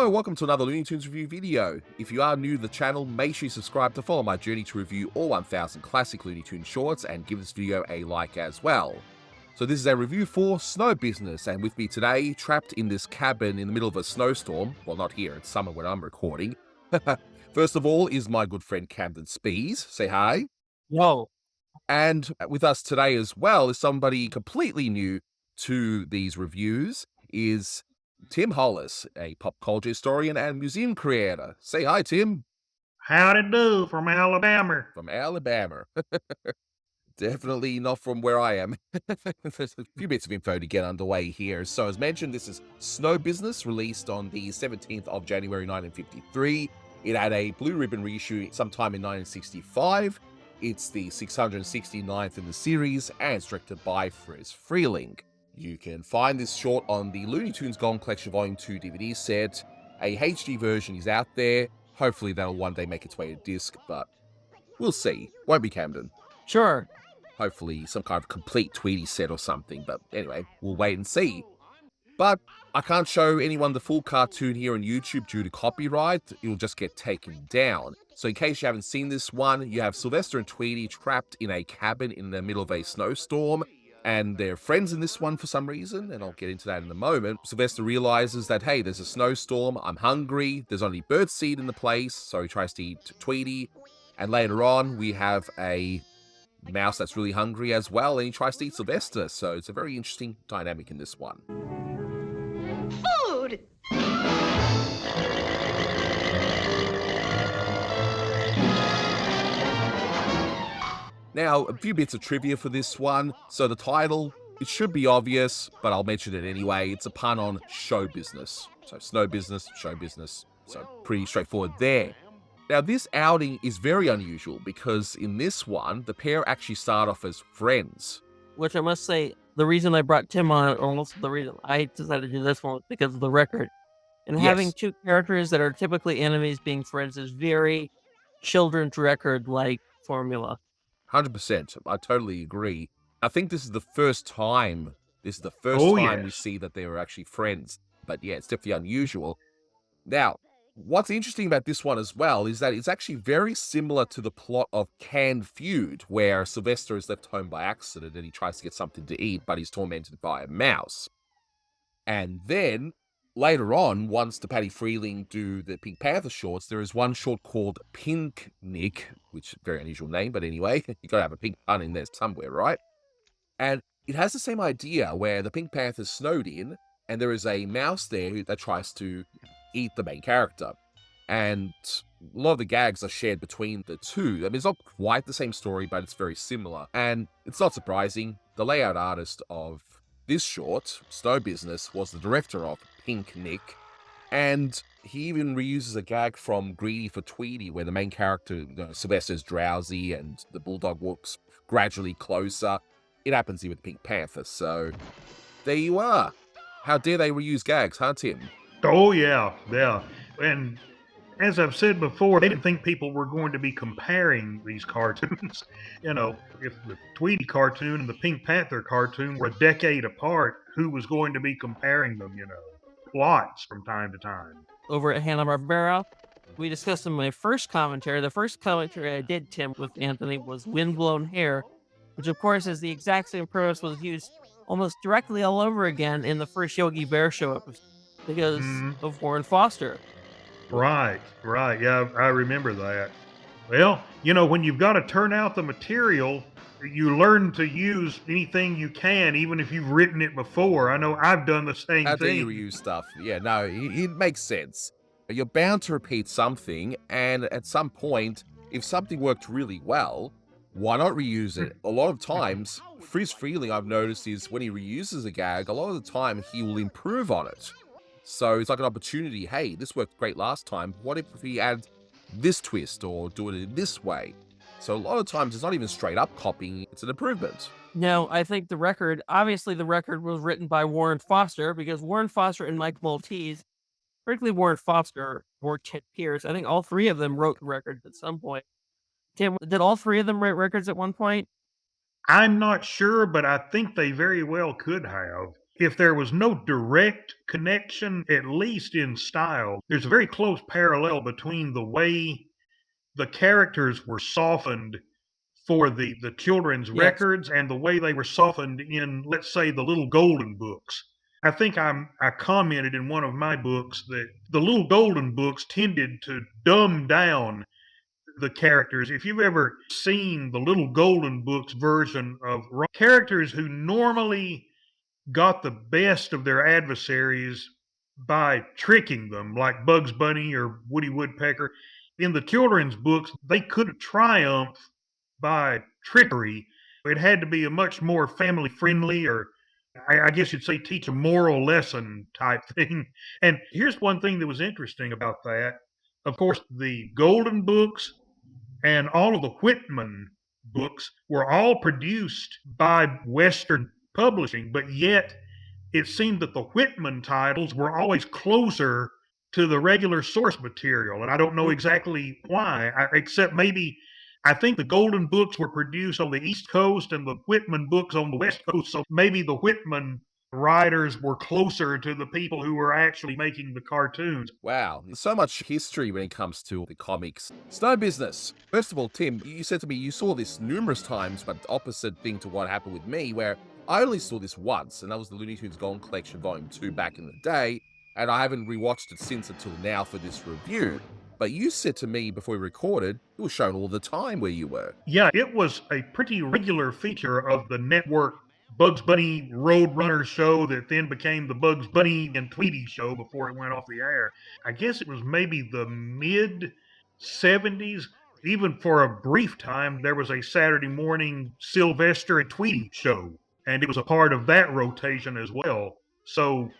Hello, welcome to another Looney Tunes review video. If you are new to the channel, make sure you subscribe to follow my journey to review all 1000 classic Looney Tunes shorts and give this video a like as well. So this is a review for Snow Business, and with me today, trapped in this cabin in the middle of a snowstorm, well not here, it's summer when I'm recording. First of all is my good friend Kamden Spies, say hi. Yo. And with us today as well is somebody completely new to these reviews, is Tim Hollis, a pop culture historian and museum creator. Say hi, Tim. Howdy do from Alabama. From Alabama. Definitely not from where I am. There's a few bits of info to get underway here. So as mentioned, this is Snow Business, released on the 17th of January 1953. It had a blue ribbon reissue sometime in 1965. It's the 669th in the series, and it's directed by Friz Freleng. You can find this short on the Looney Tunes Golden Collection Volume 2 DVD set. A HD version is out there. Hopefully that'll one day make its way to disc, but we'll see. Won't be, Kamden? Sure. Hopefully some kind of complete Tweety set or something, but anyway, we'll wait and see. But I can't show anyone the full cartoon here on YouTube due to copyright. It'll just get taken down. So in case you haven't seen this one, you have Sylvester and Tweety trapped in a cabin in the middle of a snowstorm, and they're friends in this one for some reason, and I'll get into that in a moment. Sylvester realizes that, hey, there's a snowstorm, I'm hungry, there's only birdseed in the place, so he tries to eat Tweety. And later on, we have a mouse that's really hungry as well, and he tries to eat Sylvester, so it's a very interesting dynamic in this one. Food! Now, a few bits of trivia for this one. So the title, it should be obvious, but I'll mention it anyway. It's a pun on show business. So Snow Business, show business. So pretty straightforward there. Now, this outing is very unusual because in this one, the pair actually start off as friends. Which I must say, the reason I brought Tim on, or also the reason I decided to do this one was because of the record. And having two characters that are typically enemies being friends is very children's record-like formula. 100%. I totally agree. I think this is the first time we see that they were actually friends. But yeah, it's definitely unusual. Now, what's interesting about this one as well is that it's actually very similar to the plot of Canned Feud, where Sylvester is left home by accident and he tries to get something to eat, but he's tormented by a mouse. And then, later on, once the Paddy Freleng do the Pink Panther shorts, there is one short called Pinknic, which is a very unusual name, but anyway, you gotta have a pink pun in there somewhere, right? And it has the same idea where the Pink Panther's snowed in, and there is a mouse there that tries to eat the main character. And a lot of the gags are shared between the two. I mean, it's not quite the same story, but it's very similar. And it's not surprising, the layout artist of this short, Snow Business, was the director of Pinknic, and he even reuses a gag from Greedy for Tweety, where the main character, Sylvester's drowsy and the bulldog walks gradually closer. It happens here with Pink Panther, so there you are. How dare they reuse gags, huh, Tim? Oh, yeah. And as I've said before, they didn't think people were going to be comparing these cartoons. If the Tweety cartoon and the Pink Panther cartoon were a decade apart, who was going to be comparing them, Lots from time to time. Over at Hanna-Barbera, we discussed in my first commentary. The first commentary I did, Tim, with Anthony was Windblown Hair, which of course is the exact same premise was used almost directly all over again in the first Yogi Bear show episode because of Warren Foster. Right. Yeah, I remember that. Well, when you've got to turn out the material, you learn to use anything you can, even if you've written it before. I know I've done the same How thing. do you reuse stuff? Yeah, no, it makes sense. You're bound to repeat something, and at some point, if something worked really well, why not reuse it? A lot of times, Friz Freleng, I've noticed, is when he reuses a gag, a lot of the time he will improve on it. So it's like an opportunity. Hey, this worked great last time. What if we add this twist or do it in this way? So a lot of times it's not even straight up copying, it's an improvement. No, I think the record was written by Warren Foster because Warren Foster and Mike Maltese, particularly Warren Foster or Chet Pierce, I think all three of them wrote records at some point. Tim, did all three of them write records at one point? I'm not sure, but I think they very well could have. if there was no direct connection, at least in style, there's a very close parallel between the way the characters were softened for the children's records and the way they were softened in, let's say, the Little Golden Books. I think I commented in one of my books that the Little Golden Books tended to dumb down the characters. If you've ever seen the Little Golden Books version of characters who normally got the best of their adversaries by tricking them, like Bugs Bunny or Woody Woodpecker, in the children's books, they could triumph by trickery. It had to be a much more family friendly, or I guess you'd say teach a moral lesson type thing. And here's one thing that was interesting about that. Of course, the Golden Books and all of the Whitman books were all produced by Western Publishing, but yet it seemed that the Whitman titles were always closer to the regular source material. And I don't know exactly why, except maybe I think the Golden Books were produced on the East Coast and the Whitman books on the West Coast. So maybe the Whitman writers were closer to the people who were actually making the cartoons. Wow, there's so much history when it comes to the comics. It's no business. First of all, Tim, you said to me you saw this numerous times, but opposite thing to what happened with me, where I only saw this once, and that was the Looney Tunes Golden Collection Volume 2 back in the day, and I haven't rewatched it since until now for this review. But you said to me before we recorded, it was shown all the time where you were. Yeah, it was a pretty regular feature of the network Bugs Bunny Roadrunner show that then became the Bugs Bunny and Tweety show before it went off the air. I guess it was maybe the mid-70s. Even for a brief time, there was a Saturday morning Sylvester and Tweety show, and it was a part of that rotation as well. So,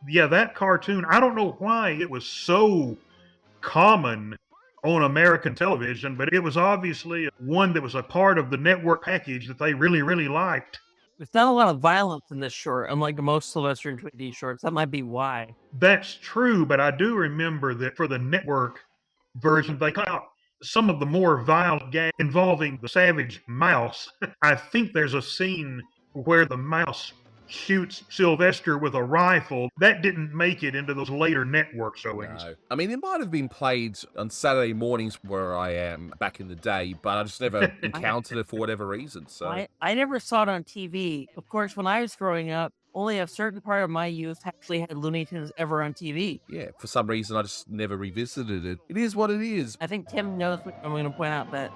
yeah, that cartoon, I don't know why it was so common on American television, but it was obviously one that was a part of the network package that they really, really liked. There's not a lot of violence in this short, unlike most Sylvester and Tweety shorts. That might be why. That's true, but I do remember that for the network version, they cut out some of the more violent gags involving the savage mouse. I think there's a scene where the mouse shoots Sylvester with a rifle. That didn't make it into those later network showings. No. I mean, it might have been played on Saturday mornings where I am back in the day, but I just never encountered it for whatever reason. So I never saw it on TV. Of course, when I was growing up, only a certain part of my youth actually had Looney Tunes ever on TV. Yeah, for some reason, I just never revisited it. It is what it is. I think Tim knows what I'm going to point out, that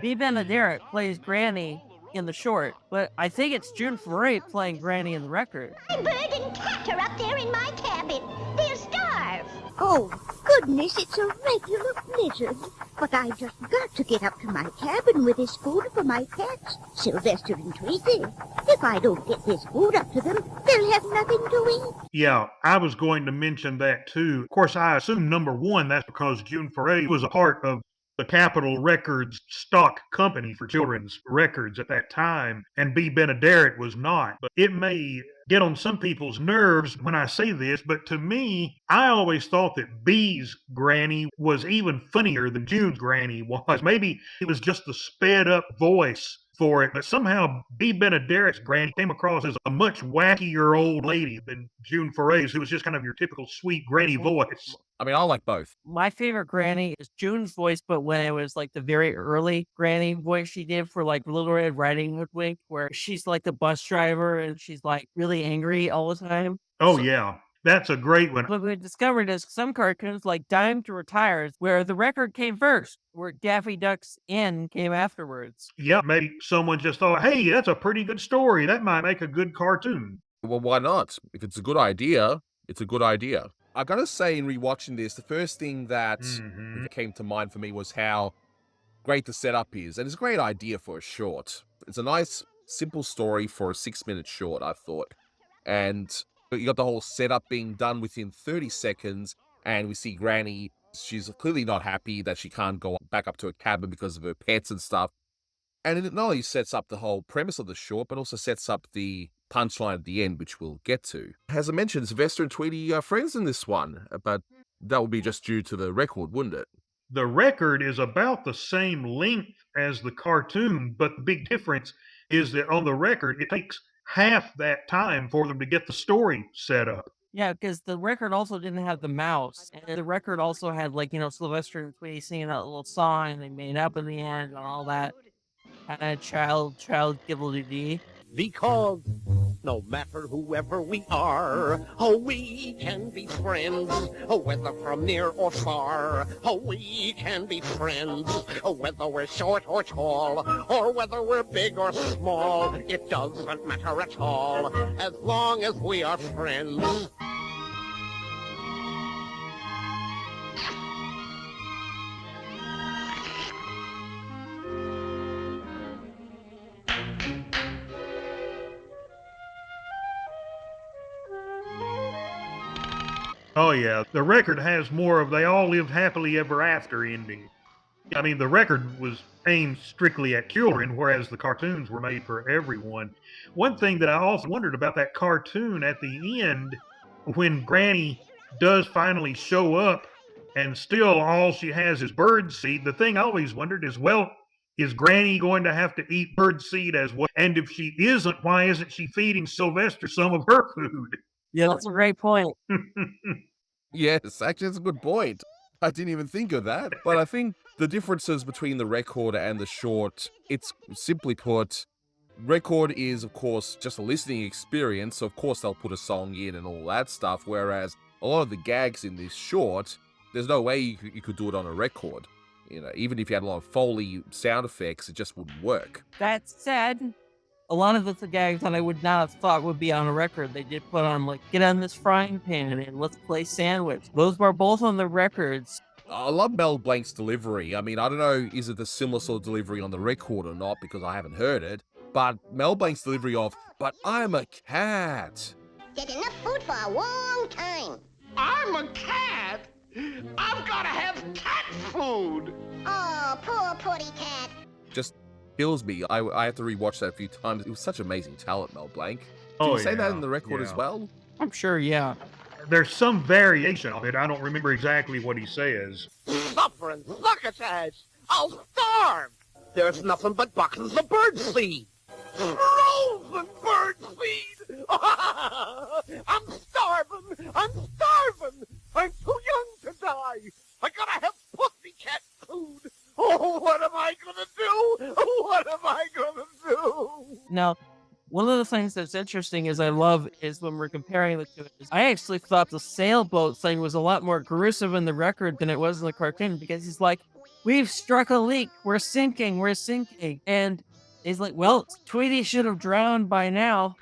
Bea Benaderet plays Granny in the short, but I think it's June Foray playing Granny in the record. My bird and cat are up there in my cabin. They'll starve. Oh, goodness, it's a regular blizzard. But I just got to get up to my cabin with this food for my cats, Sylvester and Tweety. If I don't get this food up to them, they'll have nothing to eat. Yeah, I was going to mention that too. Of course, I assume number one, that's because June Foray was a part of the Capitol Records stock company for children's records at that time, and Bea Benaderet was not. But it may get on some people's nerves when I say this, but to me, I always thought that Bea's Granny was even funnier than June's Granny was. Maybe it was just the sped up voice for it, but somehow Bea Benadet's Granny came across as a much wackier old lady than June Foray's, who was just kind of your typical sweet granny voice. I mean, I like both. My favorite Granny is June's voice, but when it was like the very early Granny voice she did for like Little Red Riding Hood Wink, where she's like the bus driver and she's like really angry all the time. Oh, yeah. That's a great one. What we discovered is some cartoons like Dime to Retire, where the record came first, where Daffy Duck's End came afterwards. Yeah, maybe someone just thought, hey, that's a pretty good story. That might make a good cartoon. Well, why not? If it's a good idea, it's a good idea. I gotta say, in rewatching this, the first thing that came to mind for me was how great the setup is. And it's a great idea for a short. It's a nice, simple story for a 6-minute short, I thought. And you got the whole setup being done within 30 seconds, and we see Granny. She's clearly not happy that she can't go back up to her cabin because of her pets and stuff. And it not only sets up the whole premise of the short, but also sets up the punchline at the end, which we'll get to. As I mentioned, Sylvester and Tweety are friends in this one, but that would be just due to the record, wouldn't it? The record is about the same length as the cartoon, but the big difference is that on the record, it takes half that time for them to get the story set up. Yeah, because the record also didn't have the mouse. And the record also had, like, Sylvester and Tweety singing that little song they made up in the end and all that kind of child gibbledy. Because no matter whoever we are, oh, we can be friends, oh, whether from near or far, oh, we can be friends, oh, whether we're short or tall, or whether we're big or small, it doesn't matter at all, as long as we are friends. Oh, yeah. The record has more of they all lived happily ever after ending. I mean, the record was aimed strictly at children, whereas the cartoons were made for everyone. One thing that I also wondered about that cartoon at the end, when Granny does finally show up and still all she has is bird seed, the thing I always wondered is, well, is Granny going to have to eat bird seed as well? And if she isn't, why isn't she feeding Sylvester some of her food? Yeah, that's a great point. Yes, actually, that's a good point. I didn't even think of that. But I think the differences between the record and the short, it's simply put, record is, of course, just a listening experience. So, of course, they'll put a song in and all that stuff. Whereas a lot of the gags in this short, there's no way you could do it on a record. Even if you had a lot of Foley sound effects, it just wouldn't work. That said, a lot of the gags that I would not have thought would be on a record, they did put on, like, get on this frying pan and let's play sandwich. Those were both on the records. I love Mel Blanc's delivery. I mean, I don't know, is it a similar sort of delivery on the record or not, because I haven't heard it. But Mel Blanc's delivery of, but I'm a cat. Get enough food for a long time. I'm a cat! I've got to have cat food! Oh, poor putty cat. Just kills me. I have to rewatch that a few times. It was such amazing talent, Mel Blanc. Did Oh, you say that yeah, in the record as well? I'm sure, yeah. There's some variation of it. I don't remember exactly what he says. Suffering succotash! I'll starve! There's nothing but boxes of bird seed! Frozen bird seed! I'm starving! I'm starving! I'm too young to die! I gotta have pussycat food! Oh, what am I gonna do? What am I gonna do? Now, one of the things that's interesting is when we're comparing the two, I actually thought the sailboat thing was a lot more gruesome in the record than it was in the cartoon, because he's like, we've struck a leak, we're sinking. And he's like, well, Tweety should have drowned by now.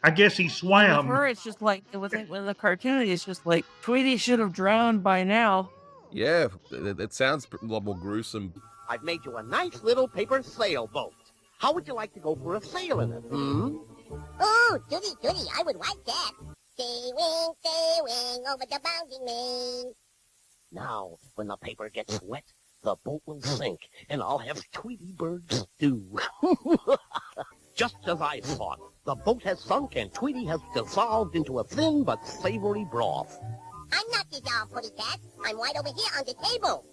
I guess he With swam. her, it's just like, with the cartoon, it's just like, Tweety should have drowned by now. Yeah, it sounds a lot more gruesome. I've made you a nice little paper sailboat. How would you like to go for a sail in it, Oh, goody, I would like that. Sailing over the bounding main. Now, when the paper gets wet, the boat will sink, and I'll have Tweety bird stew. Just as I thought, the boat has sunk and Tweety has dissolved into a thin but savory broth. I'm not dissolved, putty cat. I'm right over here on the table.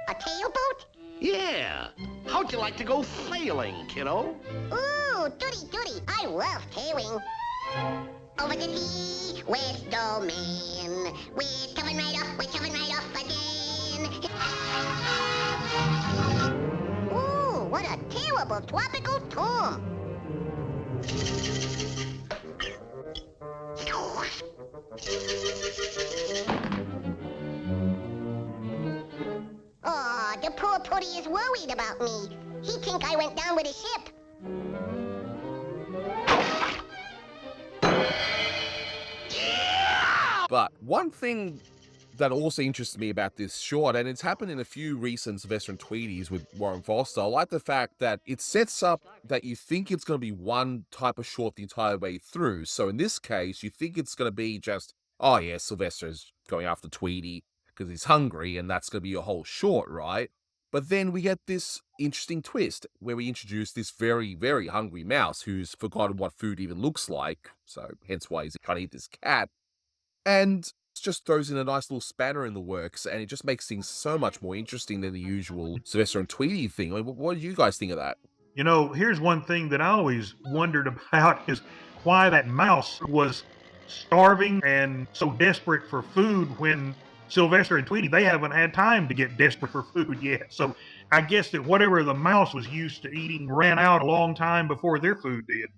A tailboat? Yeah. How'd you like to go sailing, kiddo? Ooh, doody, I love tailing. Over the sea, west domain. We're coming right off again. Ooh, what a terrible tropical storm. Aw, the poor putty is worried about me. He think I went down with a ship. But one thing that also interests me about this short, and it's happened in a few recent Sylvester and Tweeties with Warren Foster, I like the fact that it sets up that you think it's going to be one type of short the entire way through. So in this case, you think it's going to be just, oh yeah, Sylvester's going after Tweety because he's hungry, and that's going to be your whole short, right? But then we get this interesting twist where we introduce this very, very hungry mouse who's forgotten what food even looks like, so hence why he's trying to eat this cat. And it just throws in a nice little spanner in the works, and it just makes things so much more interesting than the usual Sylvester and Tweety thing. I mean, what do you guys think of that? You know, here's one thing that I always wondered about is why that mouse was starving and so desperate for food when Sylvester and Tweety, they haven't had time to get desperate for food yet. So I guess that whatever the mouse was used to eating ran out a long time before their food did.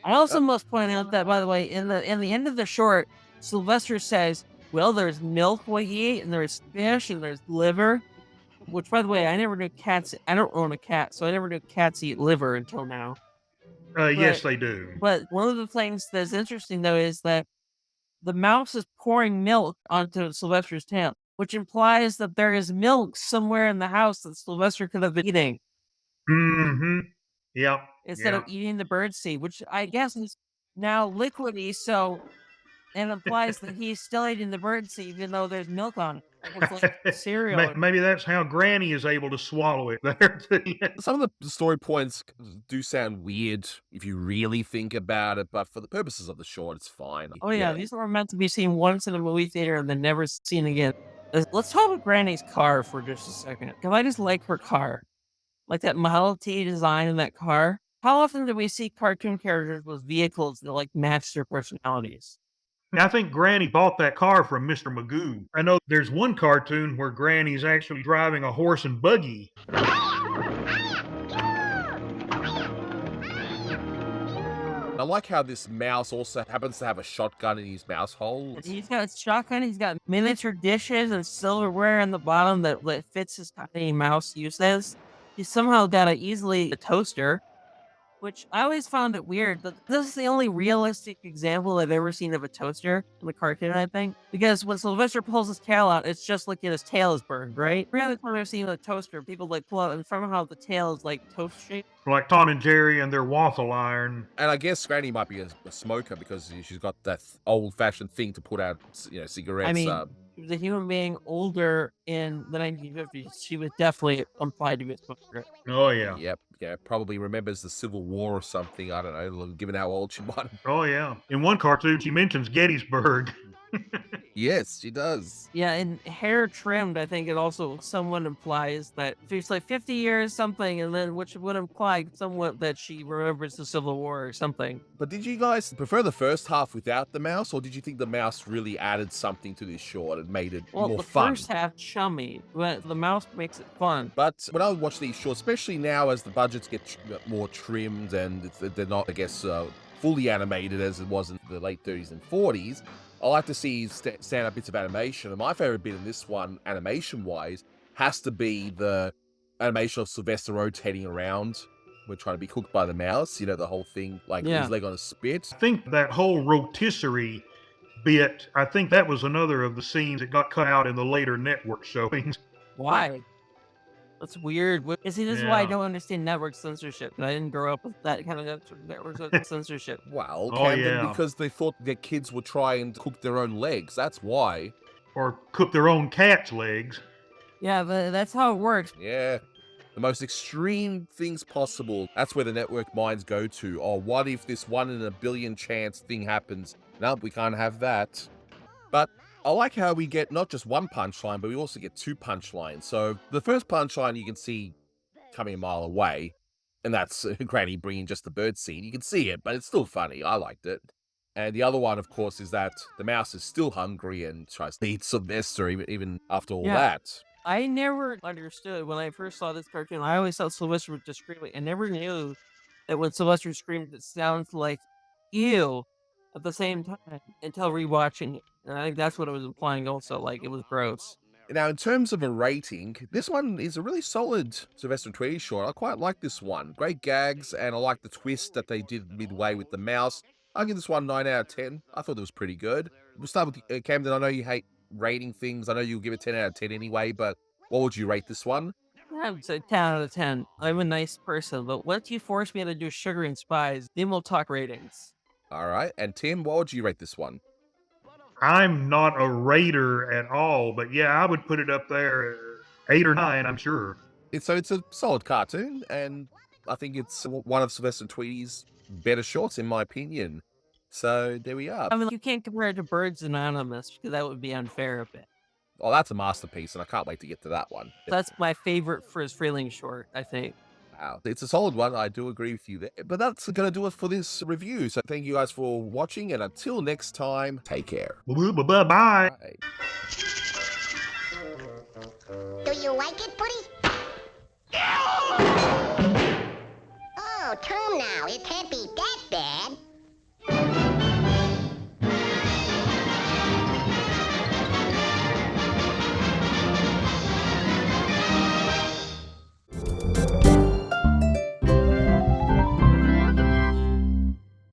I also must point out that, by the way, in the end of the short, Sylvester says, well, there's milk we eat, and there's fish, and there's liver. Which, by the way, I never knew cats. I don't own a cat, so I never knew cats eat liver until now. Yes, they do. But one of the things that's interesting, though, is that the mouse is pouring milk onto Sylvester's tail, which implies that there is milk somewhere in the house that Sylvester could have been eating. Mm-hmm. Yep. Instead of eating the birdseed, which I guess is now liquidy, so it implies that he's still eating the birdseed even though there's milk on it. It's like cereal. Maybe that's how Granny is able to swallow it there. Some of the story points do sound weird if you really think about it, but for the purposes of the short, it's fine. Oh yeah, these were meant to be seen once in a movie theater and then never seen again. Let's talk about Granny's car for just a second, because I just like her car. Like that Model T design in that car. How often do we see cartoon characters with vehicles that like match their personalities? I think Granny bought that car from Mr. Magoo. I know there's one cartoon where Granny's actually driving a horse and buggy. I like how this mouse also happens to have a shotgun in his mouse hole. He's got a shotgun, he's got miniature dishes and silverware in the bottom that fits his tiny mouse uses. He's somehow got a toaster, which I always found it weird. But this is the only realistic example I've ever seen of a toaster in the cartoon, I think. Because when Sylvester pulls his tail out, it's just like his tail is burned, right? Every other time I've seen a toaster, people like pull out and somehow the tail is like toast shaped. Like Tom and Jerry and their waffle iron. And I guess Granny might be a smoker because she's got that old-fashioned thing to put out, cigarettes. I mean, she was a human being older in the 1950s. She was definitely implied to be a smoker. Oh, yeah. Yep. Yeah, probably remembers the Civil War or something. I don't know, given how old she might have. Oh, yeah. In one cartoon, she mentions Gettysburg. Yes, she does. Yeah, and hair trimmed, I think it also somewhat implies that she's like 50 years something, and then which would imply somewhat that she remembers the Civil War or something. But did you guys prefer the first half without the mouse, or did you think the mouse really added something to this short and made it more the fun? First half chummy, but the mouse makes it fun. But when I watch these shorts, especially now as the budgets get more trimmed and they're not, I guess, fully animated as it was in the late 30s and 40s, I like to see stand-up bits of animation. And my favorite bit in this one, animation-wise, has to be the animation of Sylvester rotating around. We're trying to be cooked by the mouse. You know, the whole thing, like his leg on a spit. I think that whole rotisserie bit, I think that was another of the scenes that got cut out in the later network showings. Why? That's weird. See, this is why I don't understand network censorship. I didn't grow up with that kind of network censorship. Well, Kamden, because they thought their kids would try and cook their own legs. That's why. Or cook their own cat's legs. Yeah, but that's how it works. Yeah. The most extreme things possible. That's where the network minds go to. Oh, what if this 1 in a billion chance thing happens? No, we can't have that. But I like how we get not just one punchline, but we also get 2 punchlines. So the first punchline you can see coming a mile away, and that's Granny bringing just the bird seed. You can see it, but it's still funny. I liked it. And the other one, of course, is that the mouse is still hungry and tries to eat Sylvester even after all that. I never understood when I first saw this cartoon. I always thought Sylvester was just screaming. I never knew that when Sylvester screams, it sounds like ew at the same time until rewatching it. And I think that's what it was implying also, like it was gross. Now, in terms of a rating, this one is a really solid Sylvester and Tweety short. I quite like this one. Great gags, and I like the twist that they did midway with the mouse. I'll give this one 9 out of 10. I thought it was pretty good. We'll start with Kamden. I know you hate rating things. I know you'll give it 10 out of 10 anyway, but what would you rate this one? I would say 10 out of 10. I'm a nice person, but once you force me to do Sugar and Spies, then we'll talk ratings. All right. And Tim, what would you rate this one? I'm not a rater at all, but yeah, I would put it up there 8 or 9, I'm sure. It's a solid cartoon, and I think it's one of Sylvester and Tweety's better shorts, in my opinion. So there we are. I mean, you can't compare it to Birds Anonymous, because that would be unfair a bit. Oh, that's a masterpiece, and I can't wait to get to that one. That's my favorite Friz Freleng short, I think. It's a solid one. I do agree with you there. But that's going to do it for this review. So thank you guys for watching. And until next time, take care. Bye-bye. Bye. Do you like it, Putty? Oh, Tom now. It can't be